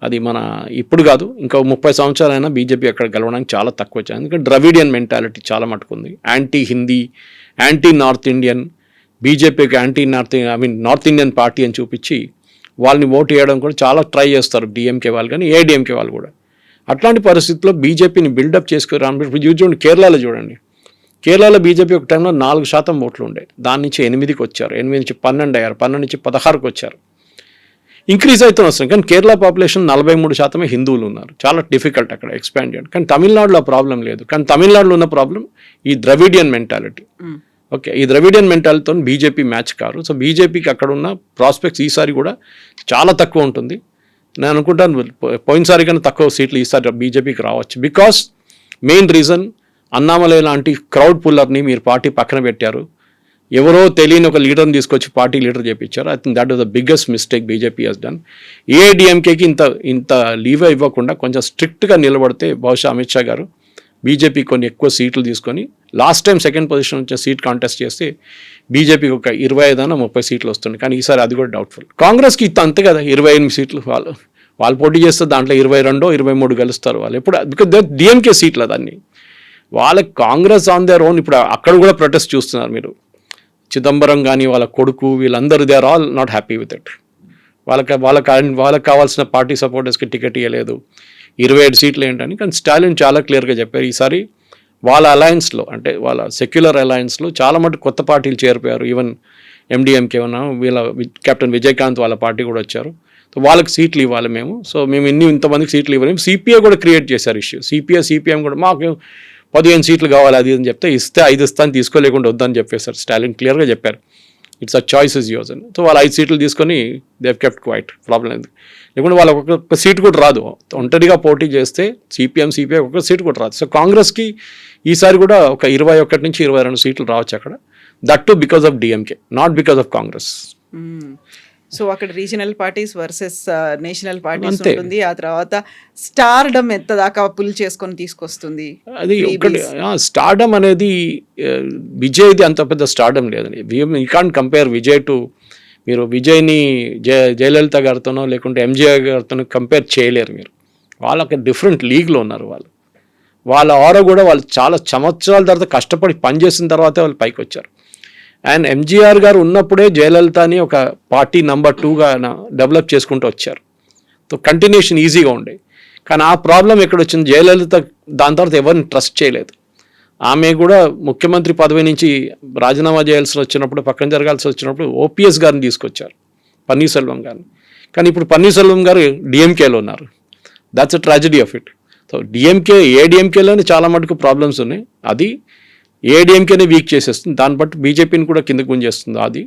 అది మన ఇప్పుడు కాదు, ఇంకా 30 సంవత్సరాలైనా బీజేపీ అక్కడ గెలవడానికి చాలా తక్కువ వచ్చాయి. ఎందుకంటే ద్రవిడియన్ మెంటాలిటీ చాలా మటుకుంది. Anti Hindi, anti north Indian, బీజేపీకి నార్త్ ఇండియన్ పార్టీ అని చూపించి వాళ్ళని ఓటు వేయడం కూడా చాలా ట్రై చేస్తారు డిఎంకే వాళ్ళు కానీ ఏడిఎంకే వాళ్ళు కూడా. అట్లాంటి పరిస్థితుల్లో బీజేపీని బిల్డప్ చేసుకురాను. చూడండి కేరళలో చూడండి, కేరళలో బీజేపీ ఒక టైంలో 4% ఓట్లు ఉండే, దాని నుంచి 8కి వచ్చారు, 8 నుంచి 12 అయ్యారు, 12 నుంచి 16కి వచ్చారు. ఇంక్రీజ్ అవుతూ వస్తుంది. కానీ కేరళ పాపులేషన్ 43% హిందువులు ఉన్నారు. చాలా డిఫికల్ట్ అక్కడ ఎక్స్పాండ్ చేయడం. కానీ తమిళనాడులో ప్రాబ్లం లేదు. కానీ తమిళనాడులో ఉన్న ప్రాబ్లం ఈ ద్రవిడియన్ మెంటాలిటీ. ఓకే, ఈ ద్రవిడియన్ మెంటాలిటీతో బీజేపీ మ్యాచ్ కారు. సో బీజేపీకి అక్కడ ఉన్న ప్రాస్పెక్ట్స్ ఈసారి కూడా చాలా తక్కువ ఉంటుంది. నేను అనుకుంటాను పోయినసారి కన్నా తక్కువ సీట్లు ఈసారి బీజేపీకి రావచ్చు. బికాస్ మెయిన్ రీజన్ అన్నామలై లాంటి క్రౌడ్ పుల్లర్ని మీరు పార్టీ పక్కన పెట్టారు. ఎవరో తెలియని ఒక లీడర్ని తీసుకొచ్చి పార్టీ లీడర్ చేయించారు. I think that was the biggest mistake BJP has done. ఏఐడిఎంకేకి ఇంత లీవ్ ఇవ్వకుండా కొంచెం స్ట్రిక్ట్గా నిలబడితే బహుశా అమిత్ షా గారు బీజేపీ కొన్ని ఎక్కువ సీట్లు తీసుకొని లాస్ట్ టైం 2nd పొజిషన్ వచ్చే సీట్ కాంటెస్ట్ చేస్తే బీజేపీకి ఒక 25-30 సీట్లు వస్తుంది. కానీ ఈసారి అది కూడా డౌట్ఫుల్. కాంగ్రెస్కి అంతే కదా, 28 సీట్లు వాళ్ళు పోటీ చేస్తే దాంట్లో 22-23 గెలుస్తారు వాళ్ళు. ఎప్పుడు బికాజ్ డిఎంకే సీట్లు అదన్నీ వాళ్ళకి. కాంగ్రెస్ ఆన్ దేర్ ఓన్ ఇప్పుడు అక్కడ కూడా ప్రొటెస్ట్ చూస్తున్నారు మీరు. చిదంబరం కానీ వాళ్ళ కొడుకు వీళ్ళందరూ they are all not happy with it. వాళ్ళకి కావాల్సిన పార్టీ సపోర్టర్స్కి టికెట్ ఇవ్వలేదు, 27 సీట్లు ఏంటని. కానీ స్టాలిన్ చాలా క్లియర్గా చెప్పారు ఈసారి వాళ్ళ అలయన్స్లో, అంటే వాళ్ళ సెక్యులర్ అలయన్స్లో చాలా మటుకు కొత్త పార్టీలు చేరిపోయారు. ఈవెన్ ఎండిఎంకే ఉన్నా, వీళ్ళ కెప్టెన్ విజయకాంత్ వాళ్ళ పార్టీ కూడా వచ్చారు. సో వాళ్ళకి సీట్లు ఇవ్వాలి మేము. సో మేము ఇంతమందికి సీట్లు ఇవ్వలేము. సిపిఐ కూడా క్రియేట్ చేశారు ఇష్యూ. సిపిఎం కూడా మాకు 15 సీట్లు కావాలి అది అని చెప్తే ఇస్తే 5 ఇస్తాను, తీసుకోలేకుండా వద్దని చెప్పేశారు. స్టాలిన్ క్లియర్గా చెప్పారు it's a choice is yours అని. సో వాళ్ళు 5 సీట్లు తీసుకొని దే కెప్ట్ క్వైట్, ప్రాబ్లం లేదు. లేకుంటే వాళ్ళకి ఒక సీట్ కూడా రాదు. ఒంటరిగా పోటీ చేస్తే సిపిఐ ఒక సీట్ కూడా రాదు. సో కాంగ్రెస్కి ఈసారి కూడా ఒక 21 నుంచి 22 సీట్లు రావచ్చు అక్కడ. That too because of DMK, not because of Congress. So అక్కడ regional parties versus national parties ఉంటుంది. ఆ తర్వాత స్టార్డమ్ ఎంత దాకా పుల్ చేసుకొని తీసుకొస్తుంది. అది ఒకటి స్టార్డమ్ అనేది విజయ్ది అంత పెద్ద స్టార్డమ్ లేదని. You can't compare Vijay to, మీరు విజయ్ని జయలలిత గారితోనో లేకుంటే ఎంజీఆర్ గారితోనో కంపేర్ చేయలేరు మీరు. వాళ్ళకి డిఫరెంట్ లీగ్లో ఉన్నారు వాళ్ళు. వాళ్ళ ఆరో కూడా వాళ్ళు చాలా సంవత్సరాల తర్వాత కష్టపడి పనిచేసిన తర్వాతే వాళ్ళు పైకి వచ్చారు. అండ్ ఎంజీఆర్ గారు ఉన్నప్పుడే జయలలితని ఒక పార్టీ నెంబర్ 2గా డెవలప్ చేసుకుంటూ వచ్చారు. సో కంటిన్యూషన్ ఈజీగా ఉండే. కానీ ఆ ప్రాబ్లం ఎక్కడ వచ్చింది, జయలలిత దాని తర్వాత ఎవరిని ట్రస్ట్ చేయలేదు. ఆమె కూడా ముఖ్యమంత్రి పదవి నుంచి రాజీనామా చేయాల్సి వచ్చినప్పుడు, పక్కన జరగాల్సి వచ్చినప్పుడు ఓపీఎస్ గారిని తీసుకొచ్చారు, పన్నీర్సెల్వం గారిని. కానీ ఇప్పుడు పన్నీర్సెల్వం గారు డిఎంకేలో ఉన్నారు. That's a tragedy of it. So ఏడిఎంకేలోనే చాలా మటుకు ప్రాబ్లమ్స్ ఉన్నాయి. అది ఏడిఎంకేనే వీక్ చేసేస్తుంది, దాన్ని బట్టి బీజేపీని కూడా కిందకు గుంజేస్తుంది. అది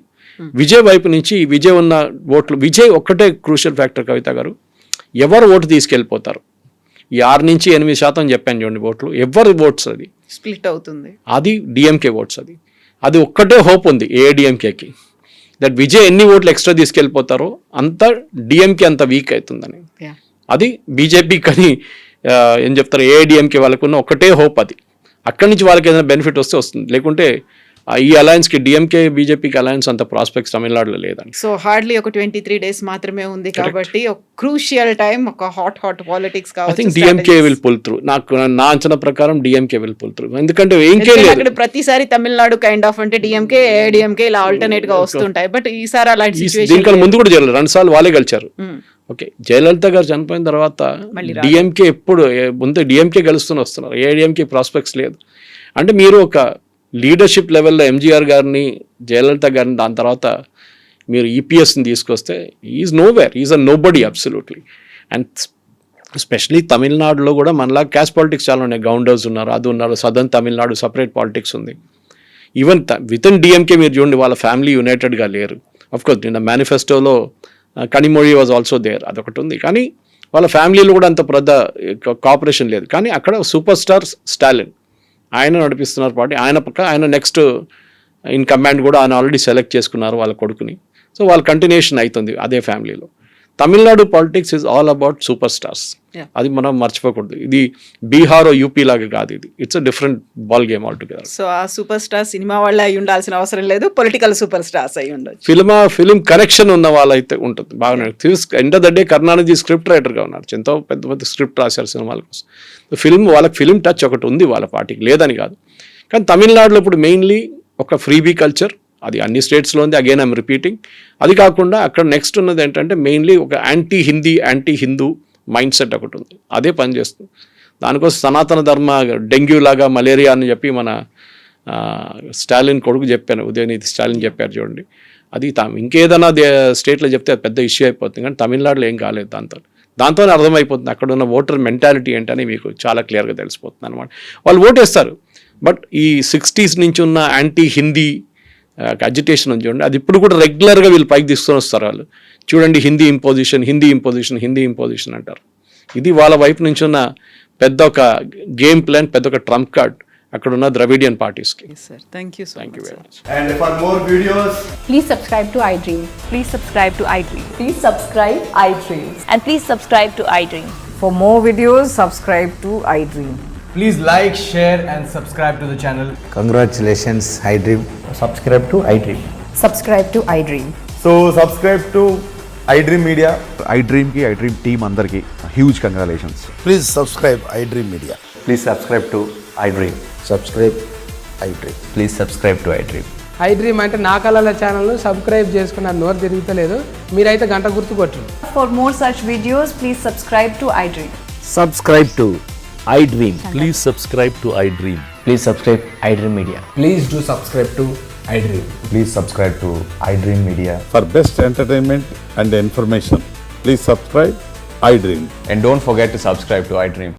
విజయ్ వైపు నుంచి విజయ్ ఉన్న ఓట్లు, విజయ్ ఒక్కటే క్రూషియల్ ఫ్యాక్టర్ కవిత గారు. ఎవరు ఓటు తీసుకెళ్ళిపోతారు, ఈ 6 నుంచి 8% చెప్పాను చూడండి ఓట్లు, ఎవరి ఓట్స్ అది స్ప్లిట్ అవుతుంది, అది డిఎంకే ఓట్స్. అది ఒక్కటే హోప్ ఉంది ఏఐడిఎంకేకి. దట్ విజయ్ ఎన్ని ఓట్లు ఎక్స్ట్రా తీసుకెళ్ళిపోతారో అంత డిఎంకే అంత వీక్ అవుతుందని. Yeah. అది బీజేపీ కానీ ఏం చెప్తారు ఏఐడిఎంకే వాళ్ళకున్న ఒకటే హోప్ అది. అక్కడి నుంచి వాళ్ళకి ఏదైనా బెనిఫిట్ వస్తే వస్తుంది, లేకుంటే ఈ అలయన్స్కి డిఎంకే బీజేపీకి అలయన్స్ అంత ప్రాస్పెక్ట్స్ తమిళనాడులో లేదండి. సో హార్డ్లీ ఒక 23 days మాత్రమే ఉంది కాబట్టి ఒక క్రూషియల్ టైం, ఒక hot politics I think DMK will pull through. నా అంచనా ప్రకారం డిఎంకే విల్ పుల్ త్రూ. ఎందుకంటే ఏంకే లేదు అక్కడ ప్రతిసారి తమిళనాడు కైండ్ ఆఫ్ అంటే డిఎంకే ఏఐడిఎంకే ఇలా ఆల్టర్నేట్ గా వస్తుంటాయి. బట్ ఈసారి అలాంటి సిచువేషన్ దీనికన్నా ముందు కూడా జరగలేదు, 2 సార్లు వాళ్ళే గెలిచారు. ఓకే, జయలలిత గారు చనిపోయిన తర్వాత డిఎంకే ఎప్పుడు ముందు డిఎంకే గెలుస్తూనే వస్తున్నారు, ఏఐడిఎంకే ప్రాస్పెక్ట్స్ లేదు. అంటే మీరు ఒక లీడర్షిప్ లెవెల్లో ఎంజీఆర్ గారిని, జయలలిత గారిని, దాని తర్వాత మీరు ఈపీఎస్ని తీసుకొస్తే is nowhere, is a nobody absolutely. And especially తమిళనాడులో కూడా మనలా క్యాస్ట్ పాలిటిక్స్ చాలా ఉన్నాయి. గౌండర్స్ ఉన్నారు, అది ఉన్నారు, సదర్న్ తమిళనాడు సపరేట్ పాలిటిక్స్ ఉంది. ఈవెన్ విత్ ఇన్ డిఎంకే మీరు చూడండి, వాళ్ళ ఫ్యామిలీ యునైటెడ్గా లేరు. అఫ్కోర్స్ నిన్న మేనిఫెస్టోలో కనిమొഴി వాజ్ ఆల్సో దేర్, అదొకటి ఉంది. కానీ వాళ్ళ ఫ్యామిలీలో కూడా అంత పెద్ద కోఆపరేషన్ లేదు. కానీ అక్కడ సూపర్ స్టార్ స్టాలిన్ ఆయన నడిపిస్తున్నారు పార్టీ. ఆయన నెక్స్ట్ ఇన్ కమాండ్ కూడా ఆయన ఆల్రెడీ సెలెక్ట్ చేసుకున్నారు వాళ్ళ కొడుకుని. సో వాళ్ళ కంటిన్యూషన్ అవుతుంది అదే ఫ్యామిలీలో. Tamil Nadu politics is all about super stars. అది మనం మర్చిపోకూడదు. ఇది బీహార్ యూపీ లాగా కాదు, ఇది it's a different ball game all together. So ఆ సూపర్ స్టార్ సినిమా వాళ్ళే అయి ఉండాల్సిన అవసరం లేదు, పొలిటికల్ సూపర్ స్టార్స్ అయి ఉండొచ్చు. ఫిలిం కనెక్షన్ ఉన్న వాళ్ళైతే ఉంటుంది బాగా. End of the day Karunanidhi script రైటర్గా ఉన్నారు, ఎంతో పెద్ద పెద్ద స్క్రిప్ట్ రాశారు సినిమాల కోసం. వాళ్ళకి ఫిలిం టచ్ ఒకటి ఉంది వాళ్ళ పార్టీకి, లేదని కాదు. కానీ తమిళనాడులో ఇప్పుడు మెయిన్లీ ఒక ఫ్రీబీ కల్చర్, అది అన్ని స్టేట్స్లో ఉంది. Again I'm repeating. అది కాకుండా అక్కడ నెక్స్ట్ ఉన్నది ఏంటంటే మెయిన్లీ ఒక యాంటీ హిందూ మైండ్ సెట్ ఒకటి ఉంది, అదే పనిచేస్తుంది. దానికోసం సనాతన ధర్మ, డెంగ్యూ లాగా మలేరియా అని చెప్పి మన స్టాలిన్ కొడుకు చెప్పాను, ఉదయనిధి స్టాలిన్ చెప్పారు చూడండి. అది ఇంకేదైనా స్టేట్లో చెప్తే అది పెద్ద ఇష్యూ అయిపోతుంది. కానీ తమిళనాడులో ఏం కాలేదు. దాంతోనే అర్థమైపోతుంది అక్కడ ఉన్న ఓటర్ మెంటాలిటీ ఏంటని మీకు చాలా క్లియర్గా తెలిసిపోతుంది అనమాట. వాళ్ళు ఓటేస్తారు, బట్ ఈ 60s నుంచి ఉన్న యాంటీ హిందీ అజిటేషన్ ఉంది చూడండి, అది ఇప్పుడు కూడా రెగ్యులర్గా వీళ్ళు పైకి తీసుకొని వస్తారు. వాళ్ళు చూడండి హిందీ ఇంపోజిషన్ అంటారు. ఇది వాళ్ళ వైపు నుంచి ఉన్న పెద్ద ఒక గేమ్ ప్లాన్, పెద్ద ఒక ట్రంప్ కార్డ్ అక్కడ ఉన్న ద్రవిడియన్ పార్టీస్కి. Thank you very much. And for more videos, Please subscribe to iDream. Please subscribe to iDream. Please subscribe iDream. And please subscribe to iDream. For more videos, subscribe to iDream. please like, share and subscribe to the channel. Congratulations, iDream. Subscribe to iDream. Subscribe to iDream. So subscribe to iDream Media. iDream ki iDream team andarki huge congratulations. Please subscribe iDream Media. Please subscribe to iDream. Subscribe iDream. Please subscribe to iDream. iDream అంటే నా కళల ఛానల్ను subscribe చేసుకున్న నోరు తిరుగుతలేదు, మీరైతే గంట గుర్తు కొట్టండి. For more such videos, please subscribe to iDream. Subscribe to iDream. Please subscribe to iDream. Please subscribe iDream Media. Please do subscribe to iDream. Please subscribe to iDream Media. For best entertainment and information, please subscribe iDream. And don't forget to subscribe to iDream.